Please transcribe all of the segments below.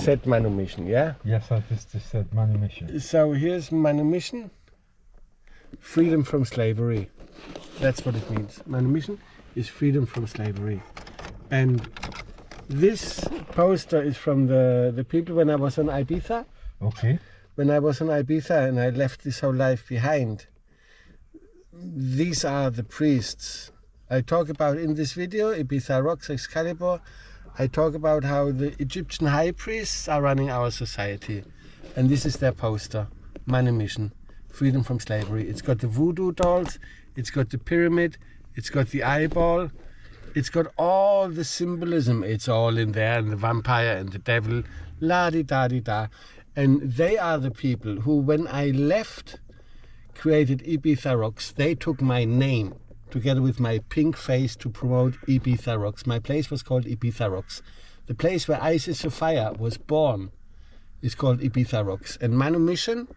said Manumission, yeah? Yes, I just said Manumission. So here's Manumission, freedom from slavery. That's what it means. Manumission is freedom from slavery. And this poster is from the people when I was on Ibiza. Okay. When I was on Ibiza and I left this whole life behind, these are the priests I talk about in this video, Ibiza Rocks Excalibur. I talk about how the Egyptian high priests are running our society. And this is their poster, Manumission, freedom from slavery. It's got the voodoo dolls, it's got the pyramid, it's got the eyeball, it's got all the symbolism. It's all in there, and the vampire and the devil, la-di-da-di-da. And they are the people who, when I left, created Ibiza Rocks. They took my name together with my pink face to promote Ibiza Rocks. My place was called Ibiza Rocks. The place where Isis Sophia was born is called Ibiza Rocks. And Manumission,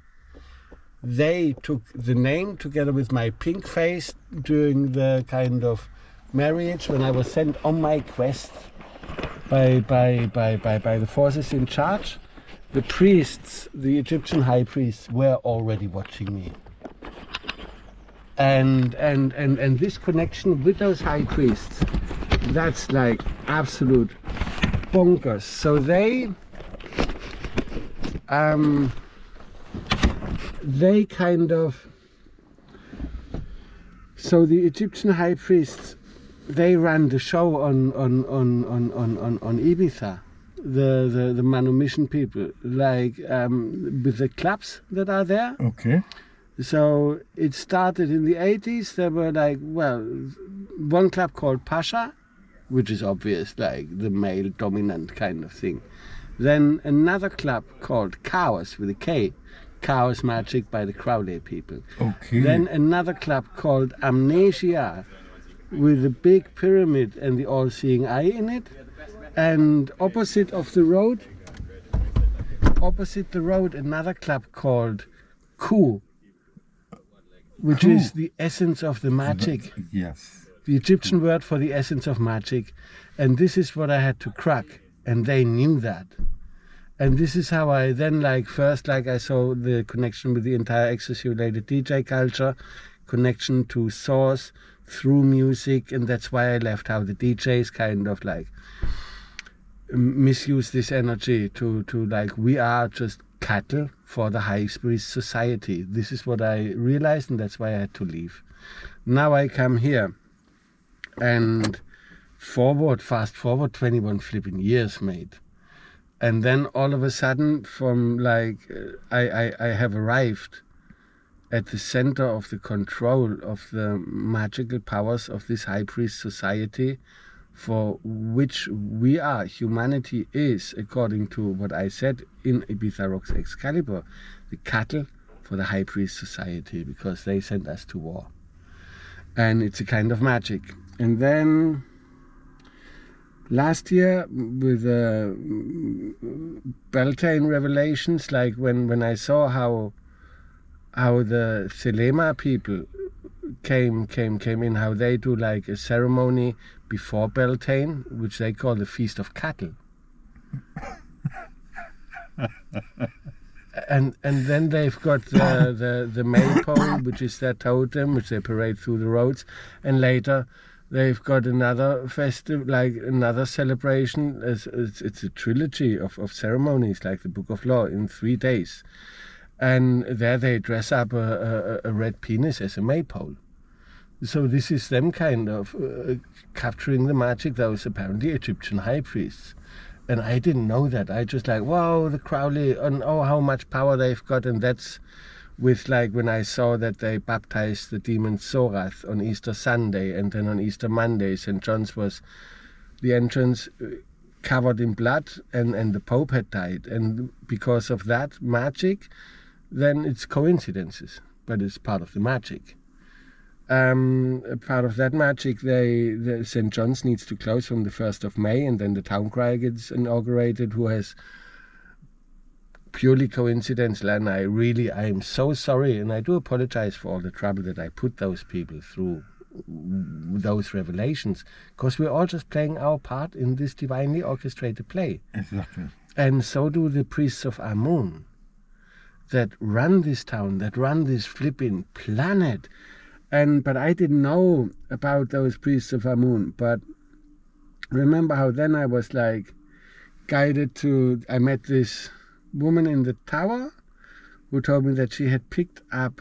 they took the name together with my pink face during the kind of marriage when I was sent on my quest by the forces in charge. The priests, the Egyptian high priests, were already watching me. And this connection with those high priests, that's like absolute bonkers. So they kind of, so the Egyptian high priests, they ran the show on Ibiza. The Manumission people, like with the clubs that are there. Okay. So it started in the 80s. There were like, well, one club called Pasha, which is obvious, like the male dominant kind of thing. Then another club called Chaos with a K, Chaos Magic by the Crowley people. Okay. Then another club called Amnesia with the big pyramid and the all-seeing eye in it. And opposite the road, another club called Ku, which is the essence of the magic. Yes. The Egyptian word for the essence of magic. And this is what I had to crack. And they knew that. And this is how I then, like, first, like, I saw the connection with the entire ecstasy-related DJ culture, connection to source through music, and that's why I left, how the DJs kind of, like, misuse this energy to like, we are just cattle for the high priest society. This is what I realized, and that's why I had to leave. Now I come here and fast forward 21 flipping years, mate. And then all of a sudden, from like, I have arrived at the center of the control of the magical powers of this high priest society, for which we are, humanity is, according to what I said in Ibiza Rocks Excalibur, the cattle for the high priest society, because they sent us to war. And it's a kind of magic. And then last year, with Beltane revelations, like when I saw how the Thelema people came in, how they do like a ceremony before Beltane, which they call the Feast of Cattle. and then they've got the maypole, which is their totem, which they parade through the roads, and later they've got another festive, like another celebration. It's a trilogy of ceremonies, like the Book of Law, in 3 days. And there they dress up a red penis as a maypole. So this is them kind of capturing the magic, those apparently Egyptian high priests. And I didn't know that. I just like, wow, the Crowley, and oh, how much power they've got. And that's with, like, when I saw that they baptized the demon Sorath on Easter Sunday, and then on Easter Monday, St. John's was the entrance covered in blood, and the Pope had died. And because of that magic, then it's coincidences, but it's part of the magic. Part of that magic, the St. John's needs to close from the 1st of May, and then the town crier gets inaugurated, who has purely coincidental. And I am so sorry, and I do apologize for all the trouble that I put those people through, those revelations, because we're all just playing our part in this divinely orchestrated play. Exactly. And so do the priests of Amun that run this town, that run this flipping planet. But I didn't know about those priests of Amun. But remember how then I was like guided to, I met this woman in the tower who told me that she had picked up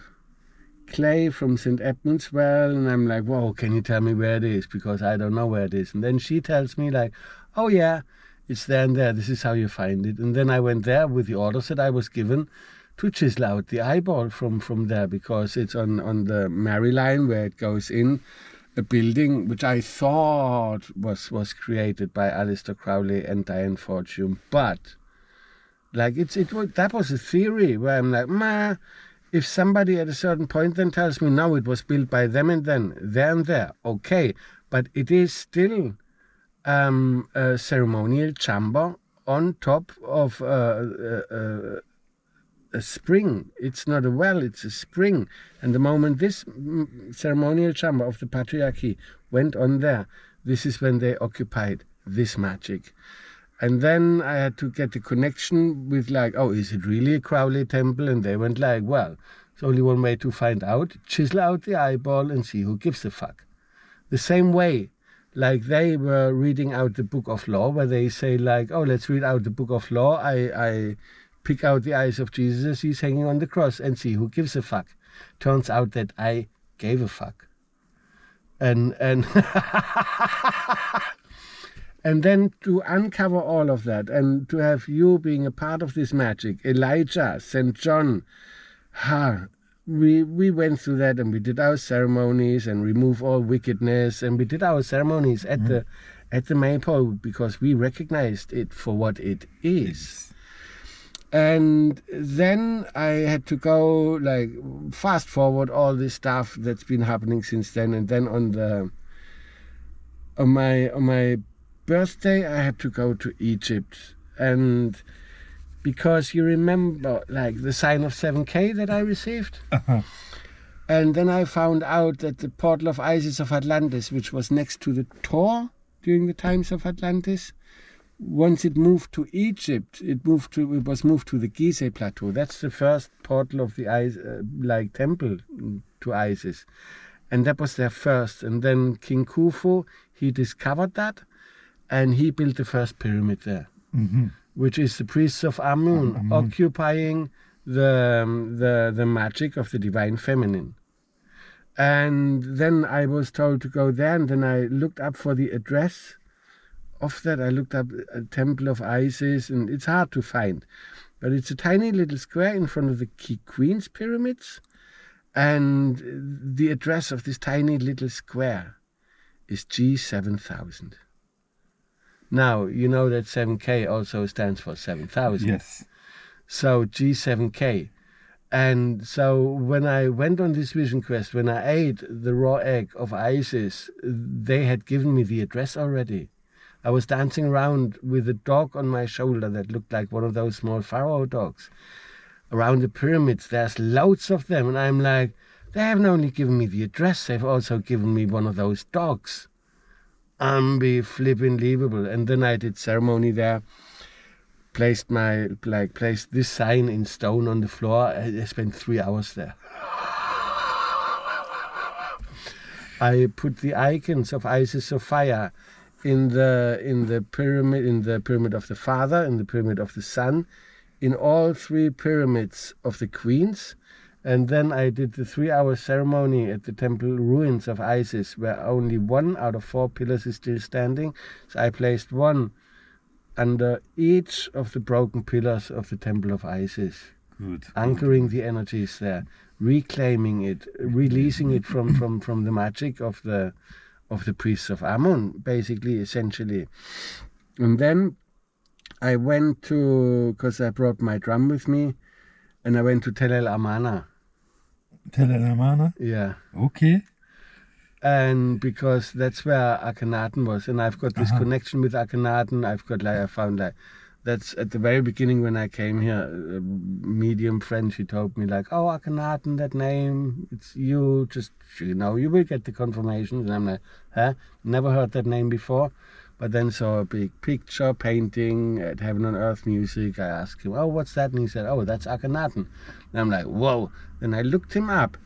clay from St. Edmund's Well, and I'm like, whoa, can you tell me where it is? Because I don't know where it is. And then she tells me like, oh yeah, it's there and there, this is how you find it. And then I went there with the orders that I was given to chisel out the eyeball from there, because it's on the Mary line where it goes in a building which I thought was created by Aleister Crowley and Diane Fortune. But like that was a theory where I'm like, if somebody at a certain point then tells me, no, it was built by them and then, there and there, okay. But it is still a ceremonial chamber on top of a spring. It's not a well, it's a spring. And the moment this ceremonial chamber of the patriarchy went on there, this is when they occupied this magic. And then I had to get the connection with like, oh, is it really a Crowley temple? And they went like, well, there's only one way to find out. Chisel out the eyeball and see who gives a fuck. The same way, like they were reading out the Book of Law, where they say like, oh, let's read out the Book of Law. I pick out the eyes of Jesus, he's hanging on the cross, and see who gives a fuck. Turns out that I gave a fuck. And and then to uncover all of that, and to have you being a part of this magic, Elijah, St. John, we went through that, and we did our ceremonies and remove all wickedness, and we did our ceremonies at the maypole because we recognized it for what it is. And then I had to go like fast forward all this stuff that's been happening since then. And then on my birthday, I had to go to Egypt. And because you remember like the sign of 7K that I received? And then I found out that the portal of Isis of Atlantis, which was next to the Tor during the times of Atlantis, once it moved to Egypt, it was moved to the Gizeh Plateau. That's the first portal of the temple to Isis, and that was their first. And then King Khufu, he discovered that, and he built the first pyramid there, which is the priests of Amun occupying the magic of the divine feminine. And then I was told to go there, and then I looked up for the address of that. I looked up a temple of Isis, and it's hard to find, but it's a tiny little square in front of the Queen's pyramids, and the address of this tiny little square is G7000. Now, you know that 7K also stands for 7,000. Yes. So G7K. And so when I went on this vision quest, when I ate the raw egg of Isis, they had given me the address already. I was dancing around with a dog on my shoulder that looked like one of those small pharaoh dogs. Around the pyramids, there's loads of them. And I'm like, they haven't only given me the address, they've also given me one of those dogs. Unbelievable. And then I did ceremony there, placed this sign in stone on the floor. I spent 3 hours there. I put the icons of Isis of fire in the pyramid of the Father, in the pyramid of the Son, in all 3 pyramids of the Queens. And then I did the 3-hour ceremony at the temple ruins of Isis, where only 1 out of 4 pillars is still standing. So I placed 1 under each of the broken pillars of the temple of Isis. Good. Anchoring the energies there, reclaiming it, releasing it from the magic of the priests of Amun, basically, essentially. And then I went to, because I brought my drum with me, and I went to Tel El Amarna. Tel El Amarna? Yeah. Okay. And because that's where Akhenaten was, and I've got this connection with Akhenaten. I found that's at the very beginning when I came here, a medium friend, she told me like, oh, Akhenaten, that name, it's you, just, you will get the confirmation. And I'm like, never heard that name before. but then saw a big picture painting at Heaven on Earth Music. I asked him, oh, what's that? And he said, oh, that's Akhenaten. And I'm like, whoa. Then I looked him up,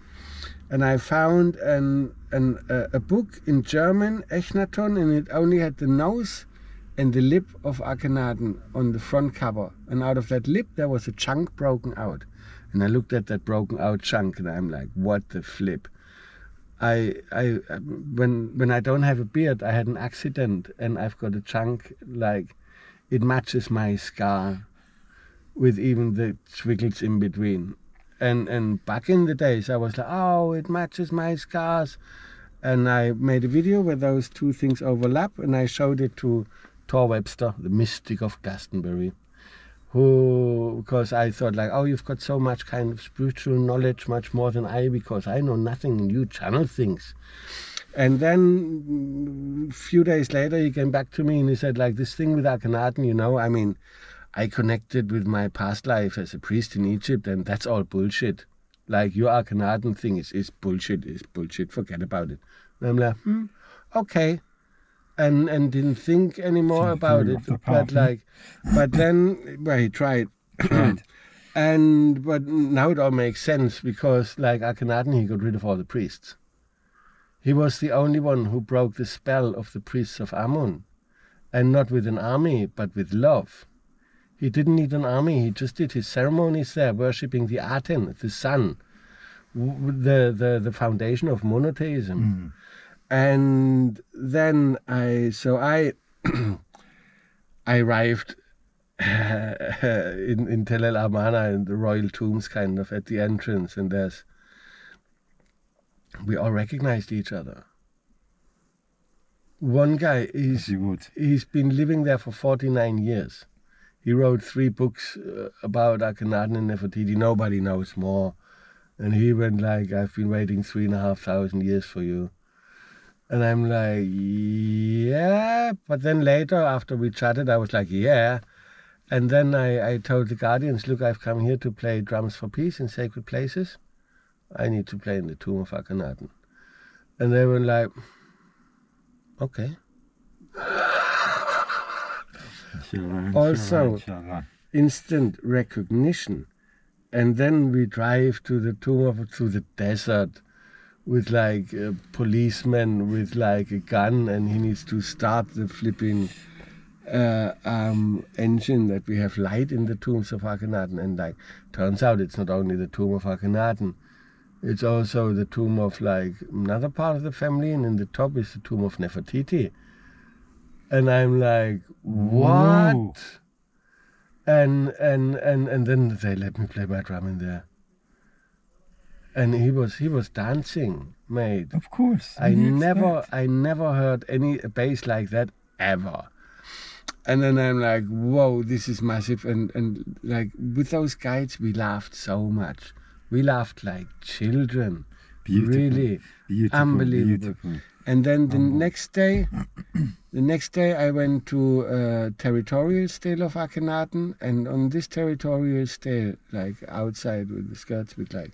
and I found a book in German, Echnaton, and it only had the nose and the lip of Akhenaten on the front cover. And out of that lip, there was a chunk broken out. And I looked at that broken out chunk, and I'm like, what the flip? When I don't have a beard, I had an accident, and I've got a chunk, like, it matches my scar with even the squiggles in between. And back in the days, I was like, oh, it matches my scars. And I made a video where those two things overlap, and I showed it to Thor Webster, the mystic of Glastonbury, because I thought, like, oh, you've got so much kind of spiritual knowledge, much more than I, because I know nothing and you channel things. And then a few days later, he came back to me and he said, like, this thing with Akhenaten, you know, I mean, I connected with my past life as a priest in Egypt, and that's all bullshit. Like, your Akhenaten thing is bullshit, forget about it. And I'm like, okay. And didn't think anymore about it. But then, well, he tried. But now it all makes sense, because, like, Akhenaten, he got rid of all the priests. He was the only one who broke the spell of the priests of Amun, and not with an army, but with love. He didn't need an army, he just did his ceremonies there, worshipping the Aten, the sun, the foundation of monotheism. And then I arrived in Tel El Amarna, in the royal tombs, kind of at the entrance, and we all recognized each other. One guy, he's been living there for 49 years. He wrote 3 books about Akhenaten and Nefertiti. Nobody knows more. And he went like, I've been waiting 3,500 years for you. And I'm like, yeah. But then later, after we chatted, I was like, yeah. And then I told the Guardians, look, I've come here to play drums for peace in sacred places. I need to play in the tomb of Akhenaten. And they were like, okay. Also, instant recognition. And then we drive to the tomb through the desert with like a policeman with like a gun, and he needs to start the flipping engine, that we have light in the tombs of Akhenaten. And like, turns out it's not only the tomb of Akhenaten, it's also the tomb of like another part of the family, and in the top is the tomb of Nefertiti. And I'm like, what? Whoa. And then they let me play my drum in there. And he was dancing, mate. Of course. I never heard any bass like that ever. And then I'm like, whoa, this is massive. And like with those guides, we laughed so much. We laughed like children. Beautiful. Really unbelievable. Beautiful. And then the next day I went to a territorial stele of Akhenaten, and on this territorial stele, like outside with the skirts, with like,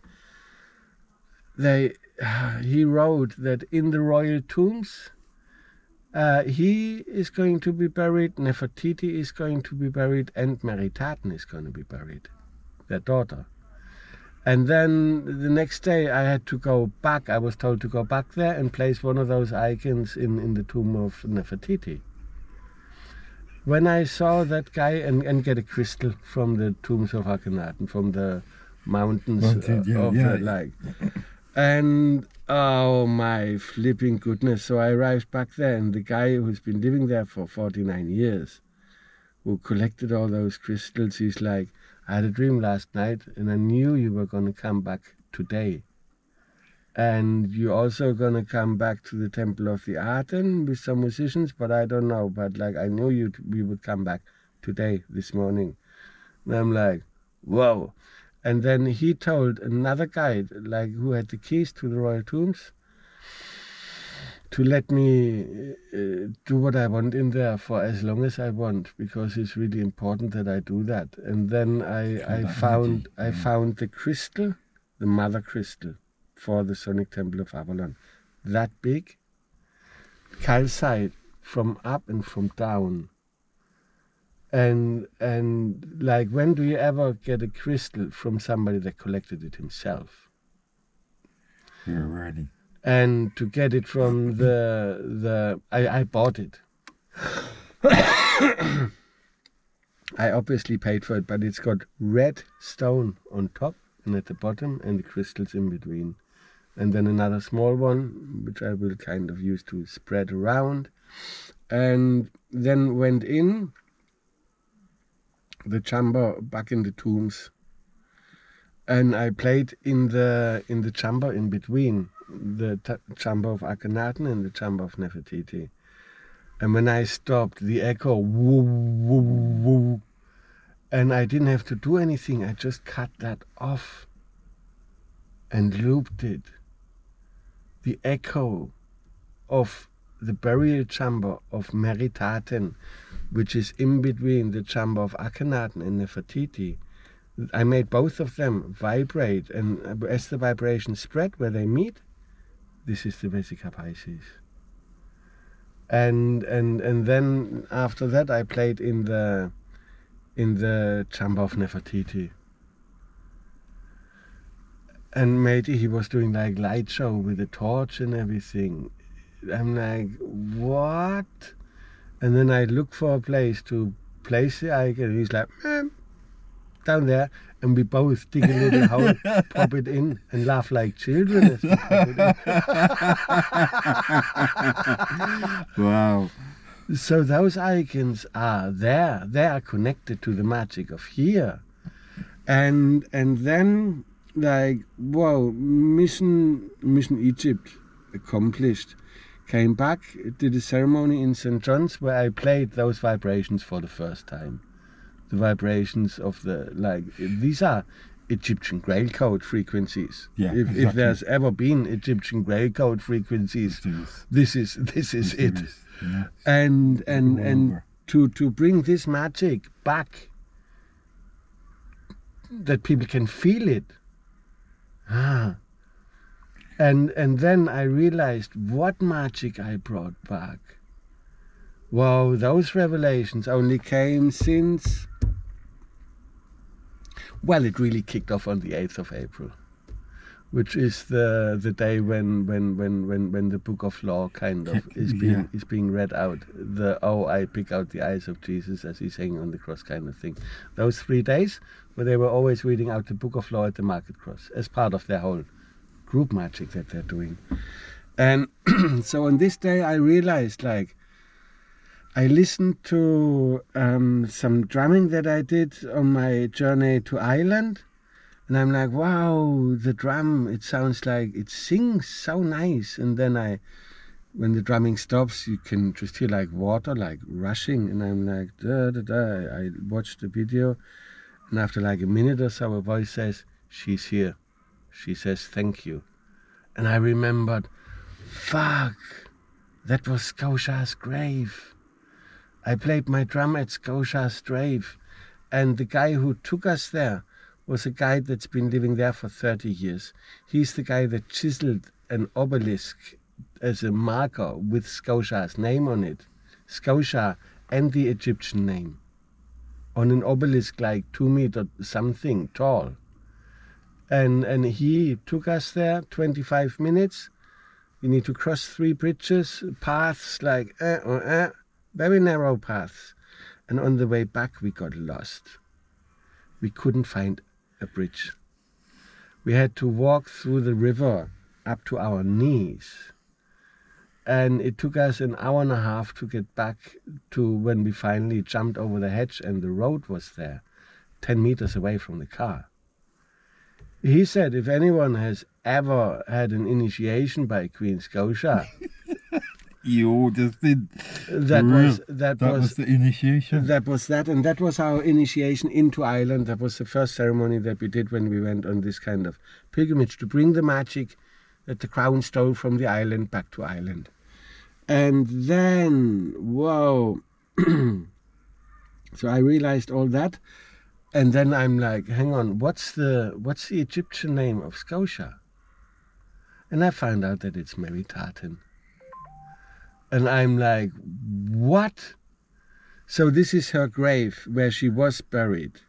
he wrote that in the royal tombs, he is going to be buried, Nefertiti is going to be buried, and Meritaten is going to be buried, their daughter. And then the next day I had to go back. I was told to go back there and place one of those icons in the tomb of Nefertiti. When I saw that guy and get a crystal from the tombs of Akhenaten, from the mountains like, and oh my flipping goodness. So I arrived back there, and the guy who's been living there for 49 years, who collected all those crystals, he's like, I had a dream last night, and I knew you were going to come back today. And you're also going to come back to the Temple of the Aten with some musicians, but I don't know. But like, I knew we would come back today, this morning. And I'm like, whoa. And then he told another guy, like, who had the keys to the royal tombs, to let me do what I want in there for as long as I want, because it's really important that I do that. And then I found the crystal, the mother crystal, for the Sonic Temple of Avalon. That big, calcite, from up and from down. And like, when do you ever get a crystal from somebody that collected it himself? You're ready. And to get it from I bought it. I obviously paid for it, but it's got red stone on top and at the bottom, and the crystals in between. And then another small one, which I will kind of use to spread around. And then went in the chamber, back in the tombs. And I played in the chamber in between, the chamber of Akhenaten and the chamber of Nefertiti. And when I stopped, the echo, woo, woo, woo, and I didn't have to do anything. I just cut that off and looped it. The echo of the burial chamber of Meritaten, which is in between the chamber of Akhenaten and Nefertiti. I made both of them vibrate, and as the vibration spread where they meet, this is the Vesica Pisces. And then after that I played in the chamber of Nefertiti. And Matey, he was doing like light show with a torch and everything. I'm like, what? And then I look for a place to place the icon. He's like, down there. And we both dig a little hole, pop it in, and laugh like children as we pop it in. Wow. So those icons are there. They are connected to the magic of here. And then, like, wow, mission Egypt accomplished. Came back, did a ceremony in St. John's where I played those vibrations for the first time. The vibrations of these are Egyptian Grail Code frequencies. Yeah, if there's ever been Egyptian Grail Code frequencies, this is it. Yeah. And to bring this magic back, that people can feel it. And then I realized what magic I brought back. Wow, those revelations only came since, well, it really kicked off on the 8th of April, which is the day when the Book of Law kind of is being read out. I pick out the eyes of Jesus as he's hanging on the cross kind of thing. Those 3 days where they were always reading out the Book of Law at the market cross as part of their whole group magic that they're doing. And so on this day I realized, like, I listened to some drumming that I did on my journey to Ireland, and I'm like, wow, the drum, it sounds like it sings so nice. And then when the drumming stops, you can just hear like water like rushing, and I'm like, da da da. I watched the video, and after like a minute or so, a voice says, she's here. She says thank you. And I remembered, fuck, that was Scotia's grave. I played my drum at Scotia's grave, and the guy who took us there was a guy that's been living there for 30 years. He's the guy that chiseled an obelisk as a marker with Scotia's name on it, Scotia and the Egyptian name, on an obelisk like 2 meter something tall. And he took us there, 25 minutes. You need to cross 3 bridges, paths like very narrow paths. And on the way back we got lost. We couldn't find a bridge. We had to walk through the river up to our knees. And it took us an hour and a half to get back to when we finally jumped over the hedge and the road was there, 10 meters away from the car. He said if anyone has ever had an initiation by Queen Scotia, You just did. that was the initiation. That was that, and that was our initiation into Ireland. That was the first ceremony that we did when we went on this kind of pilgrimage to bring the magic that the crown stole from the island back to Ireland. And then, whoa! So I realized all that, and then I'm like, hang on, what's the Egyptian name of Scotia? And I found out that it's Meritaten. And I'm like, what? So this is her grave where she was buried.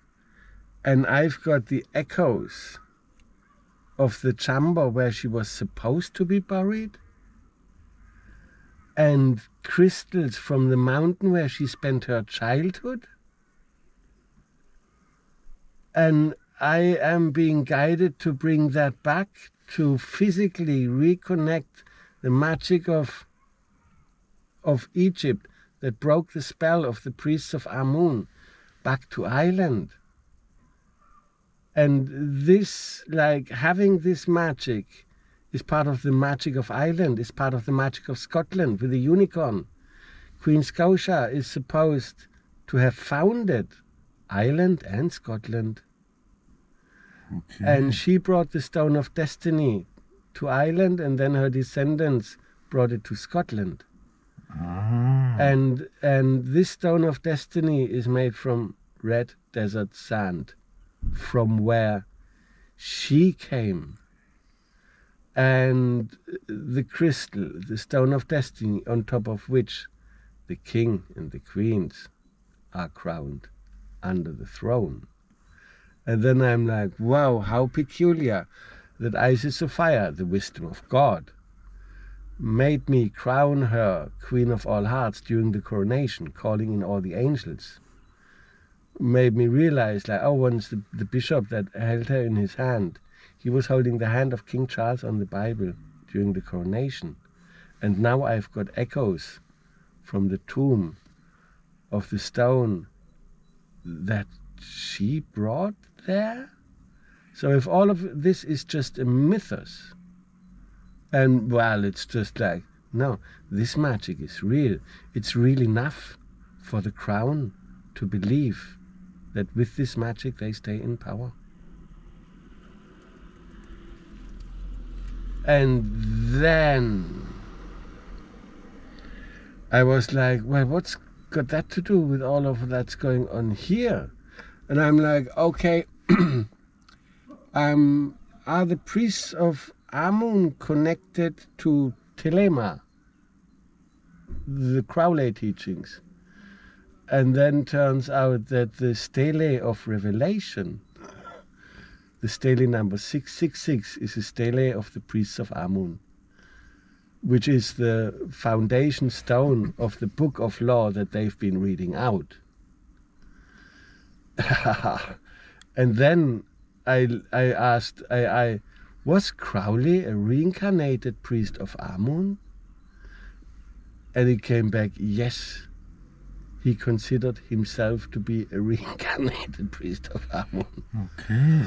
And I've got the echoes of the chamber where she was supposed to be buried. And crystals from the mountain where she spent her childhood. And I am being guided to bring that back, to physically reconnect the magic of Egypt that broke the spell of the priests of Amun back to Ireland. And this, like, having this magic is part of the magic of Ireland, is part of the magic of Scotland with the unicorn. Queen Scotia is supposed to have founded Ireland and Scotland. Okay. And she brought the Stone of Destiny to Ireland, and then her descendants brought it to Scotland. Ah. And this Stone of Destiny is made from red desert sand, from where she came. And the crystal, the Stone of Destiny, on top of which the king and the queens are crowned under the throne. And then I'm like, wow, how peculiar that Isis of Fire, the wisdom of God, made me crown her Queen of all Hearts during the coronation, calling in all the angels. Made me realize, like, oh, once the bishop that held her in his hand, he was holding the hand of King Charles on the Bible during the coronation. And now I've got echoes from the tomb of the stone that she brought there. So if all of this is just a mythos, and well, it's just like, no, this magic is real. It's real enough for the crown to believe that with this magic they stay in power. And then I was like, well, what's got that to do with all of that's going on here? And I'm like, okay, are the priests of Amun connected to Telema, the Crowley teachings? And then turns out that the stele of Revelation, the stele number 666, is a stele of the priests of Amun, which is the foundation stone of the book of law that they've been reading out. And then I asked, was Crowley a reincarnated priest of Amun? And it came back, yes. He considered himself to be a reincarnated priest of Amun. Okay.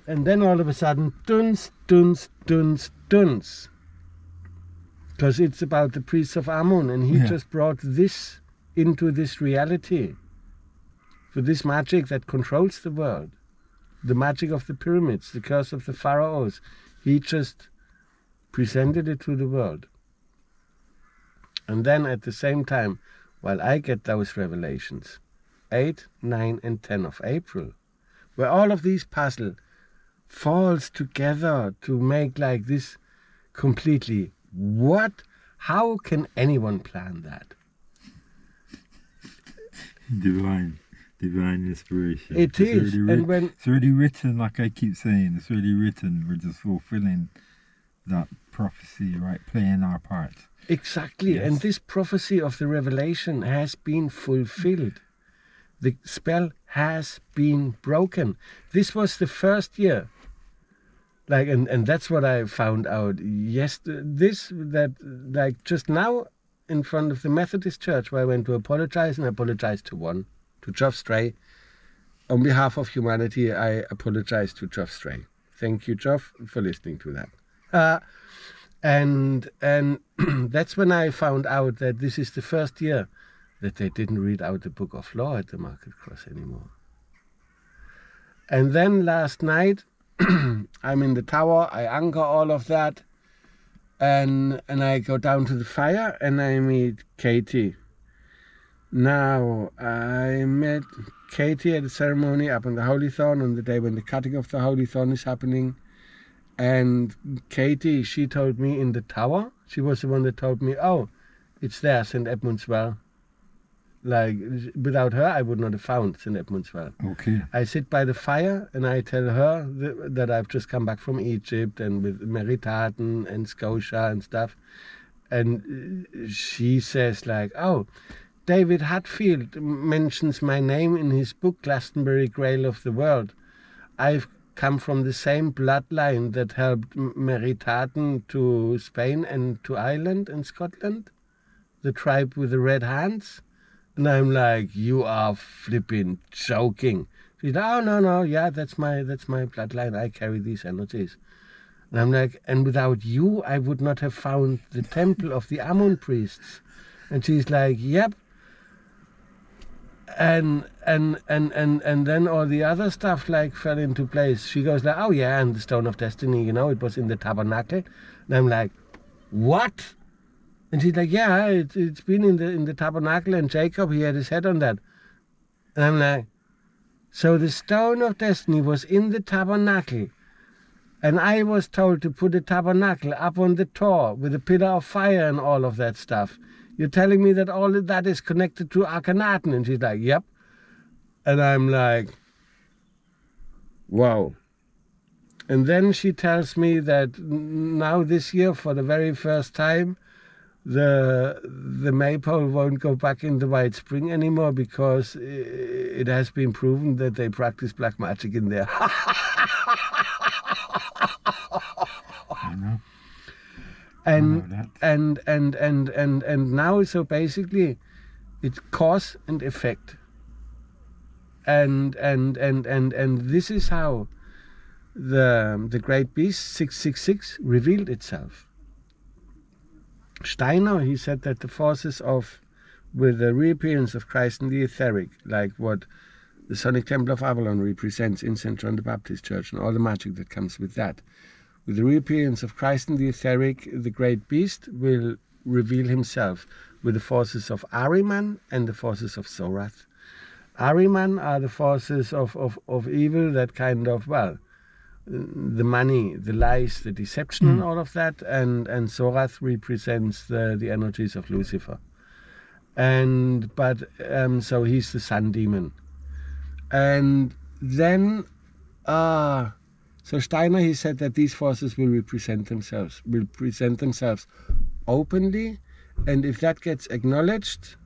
And then all of a sudden, duns, duns, duns, duns. Because it's about the priests of Amun, and he just brought this into this reality. For this magic that controls the world. The magic of the pyramids, the curse of the pharaohs. He just presented it to the world. And then at the same time, while I get those revelations, 8, 9 and 10 of April, where all of these puzzle falls together to make like this completely, what? How can anyone plan that? Divine inspiration. It is. It's already written, like I keep saying, it's already written. We're just fulfilling that prophecy, right? Playing our part. Exactly. Yes. And this prophecy of the revelation has been fulfilled. The spell has been broken. This was the first year. Like, and that's what I found out. Yes, like just now in front of the Methodist Church where I went to apologize, and I apologized to one. To Geoff Stray. On behalf of humanity, I apologize to Geoff Stray. Thank you, Geoff, for listening to that. And that's when I found out that this is the first year that they didn't read out the Book of Law at the Market Cross anymore. And then last night, I'm in the tower, I anchor all of that, and I go down to the fire and I meet Katie. Now, I met Katie at a ceremony up on the Holy Thorn on the day when the cutting of the Holy Thorn is happening. And Katie, she told me in the tower, she was the one that told me, oh, it's there, St. Edmund's Well. Like, without her, I would not have found St. Edmund's Well. Okay. I sit by the fire and I tell her that I've just come back from Egypt and with Meritaten and Scotia and stuff. And she says like, oh, David Hatfield mentions my name in his book, Glastonbury Grail of the World. I've come from the same bloodline that helped Meritaten to Spain and to Ireland and Scotland, the tribe with the red hands. And I'm like, you are flipping joking. She's like, oh, no, yeah, that's my bloodline. I carry these energies. And I'm like, and without you, I would not have found the temple of the Amun priests. And she's like, yep. And then all the other stuff like fell into place. She goes like, oh yeah, and the Stone of Destiny, you know, it was in the tabernacle. And I'm like, what? And she's like, yeah, it's been in the tabernacle, and Jacob, he had his head on that. And I'm like, so the Stone of Destiny was in the tabernacle, and I was told to put the tabernacle up on the Tor with a pillar of fire and all of that stuff. You're telling me that all of that is connected to Akhenaten? And she's like, yep. And I'm like, wow. And then she tells me that now this year, for the very first time, the maypole won't go back in the White Spring anymore because it has been proven that they practice black magic in there. I know. And now, so basically it's cause and effect. And this is how the great beast 666 revealed itself. Steiner, he said that the forces with the reappearance of Christ in the etheric, like what the Sonic Temple of Avalon represents in St. John the Baptist Church and all the magic that comes with that. With the reappearance of Christ in the etheric, the great beast will reveal himself with the forces of Ahriman and the forces of Zorath. Ahriman are the forces of evil that kind of, well, the money, the lies, the deception and all of that, and Zorath represents the energies of Lucifer. So he's the sun demon. And then so Steiner, he said that these forces will present themselves openly, and if that gets acknowledged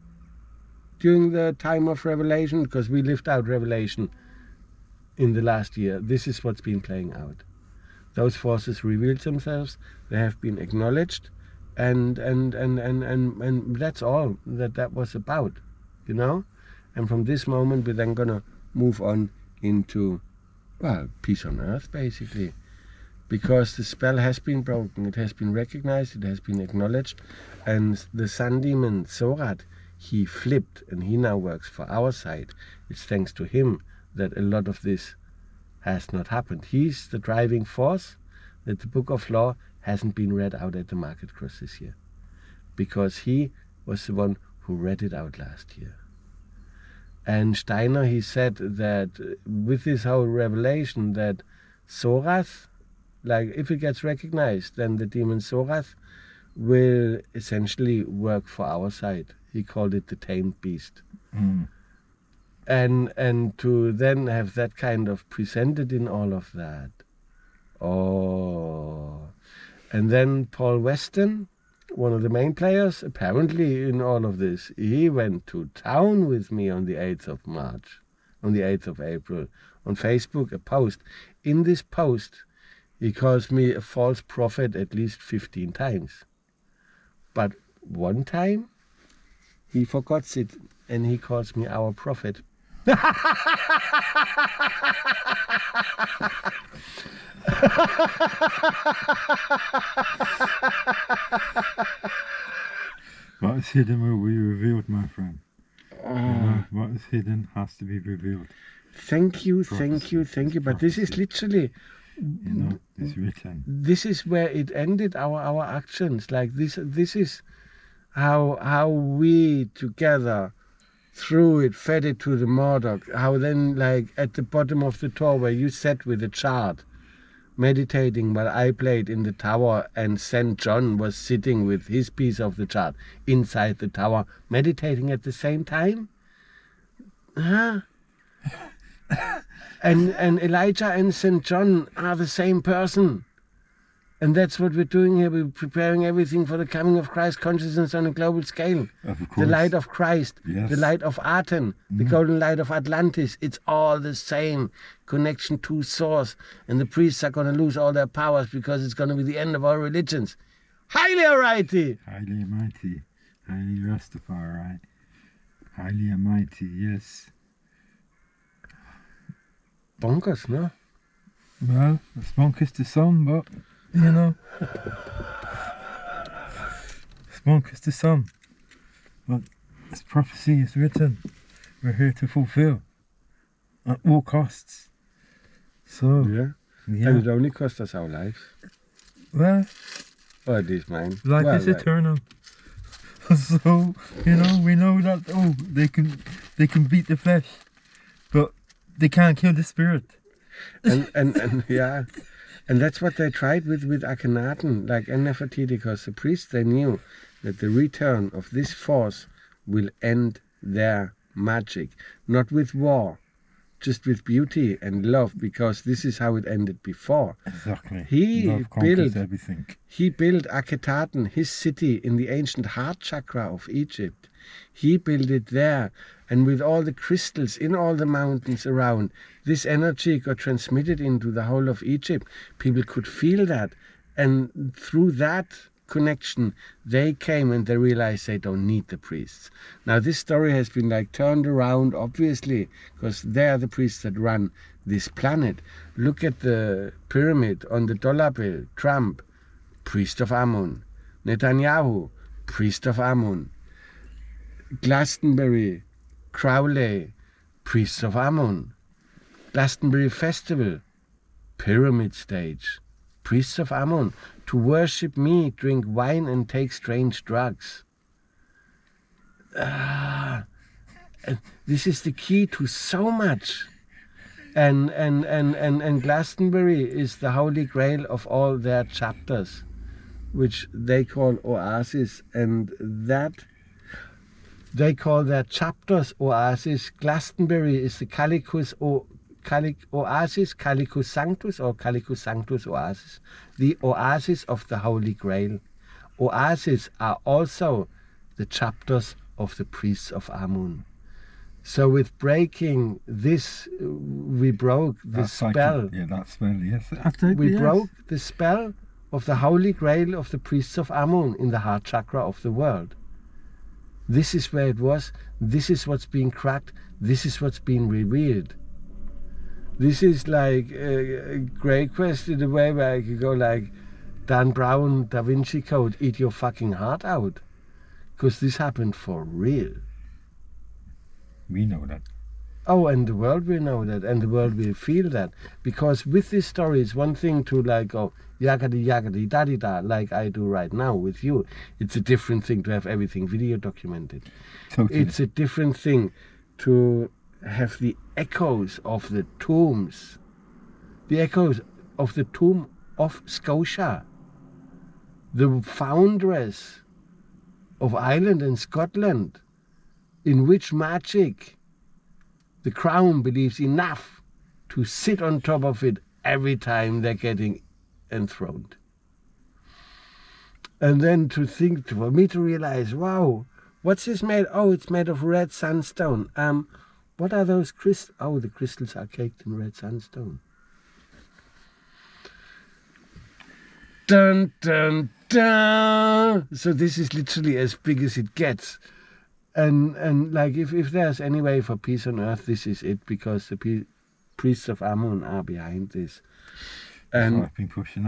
during the time of Revelation, because we lived out Revelation in the last year, this is what's been playing out. Those forces revealed themselves, they have been acknowledged, and that's all that was about, you know? And from this moment we're then gonna move on into, well, peace on earth, basically. Because the spell has been broken, it has been recognized, it has been acknowledged, and the sun demon Zorath, he flipped, and he now works for our side. It's thanks to him that a lot of this has not happened. He's the driving force that the Book of Law hasn't been read out at the Market Cross this year, because he was the one who read it out last year. And Steiner, he said that with this whole revelation that Zorath, like if it gets recognized, then the demon Zorath will essentially work for our side. He called it the tamed beast. And to then have that kind of presented in all of that. Oh. And then Paul Weston, one of the main players, apparently in all of this, he went to town with me on the 8th of March, on the 8th of April, on Facebook, a post. In this post, he calls me a false prophet at least 15 times. But one time, he forgets it, and he calls me our prophet. What is hidden will be revealed, my friend. What is hidden has to be revealed. Thank you. But this is literally, it's written. This is where it ended our actions. Like this is how we together threw it, fed it to the Marduk. How then, like at the bottom of the Tor where you sat with a chart, meditating while I played in the tower, and St. John was sitting with his piece of the chart inside the tower, meditating at the same time? Huh? And Elijah and St. John are the same person. And that's what we're doing here. We're preparing everything for the coming of Christ consciousness on a global scale. Of course. The light of Christ, Yes. the light of Aten, the golden light of Atlantis. It's all the same connection to source. And the priests are going to lose all their powers because it's going to be the end of all religions. Highly alrighty! Highly mighty. Highly Rastafari. Highly mighty, yes. Bonkers, no? Well, it's bonkers to some, but, you know. It's bonkers to some. But this prophecy is written. We're here to fulfill. At all costs. So, Yeah. yeah. And it only cost us our lives. Well, Or at least mine. life Well, is eternal. So, you know, we know that, oh, they can beat the flesh, but they can't kill the spirit. And yeah, and that's what they tried with Akhenaten, like Nefertiti, because the priests, they knew that the return of this force will end their magic, not with war, just with beauty and love, because this is how it ended before. Exactly. He Love conquers built everything. He built Akhetaten, his city, in the ancient heart chakra of Egypt. He built it there, and with all the crystals in all the mountains around, this energy got transmitted into the whole of Egypt. People could feel that, and through that connection, they came and they realized they don't need the priests. Now this story has been like turned around, obviously, because they are the priests that run this planet. Look at the pyramid on the dollar bill. Trump, priest of Amun. Netanyahu, priest of Amun. Glastonbury, Crowley, priests of Amun. Glastonbury Festival, pyramid stage, priests of Amun. To worship me, drink wine and take strange drugs. And this is the key to so much. And Glastonbury is the holy grail of all their chapters, which they call oasis, and that they call their chapters oasis. Glastonbury is the oasis, Calicus Sanctus, or Calicus Sanctus oasis, the oasis of the Holy Grail. Oases are also the chapters of the priests of Amun. So with breaking this, we broke the spell. Yeah, that spell, yes. We broke the spell of the Holy Grail of the priests of Amun in the heart chakra of the world. This is where it was. This is what's being cracked. This is what's being revealed. This is like a grailquest in a way where I could go like Dan Brown, Da Vinci Code, eat your fucking heart out. Because this happened for real. We know that. Oh, and the world will know that, and the world will feel that. Because with this story, it's one thing to like go yakety yakety da da like I do right now with you. It's a different thing to have everything video documented. Totally. It's a different thing to have the echoes of the tombs. The echoes of the tomb of Scotia. The foundress of Ireland and Scotland, in which magic the crown believes enough to sit on top of it every time they're getting enthroned. And then to think, for me to realize, wow, what's this made? Oh, it's made of red sandstone. What are those crystals? Oh, the crystals are caked in red sandstone. Dun, dun, dun. So this is literally as big as it gets. And like if there's any way for peace on earth, this is it, because the priests of Amun are behind this. And I've been pushing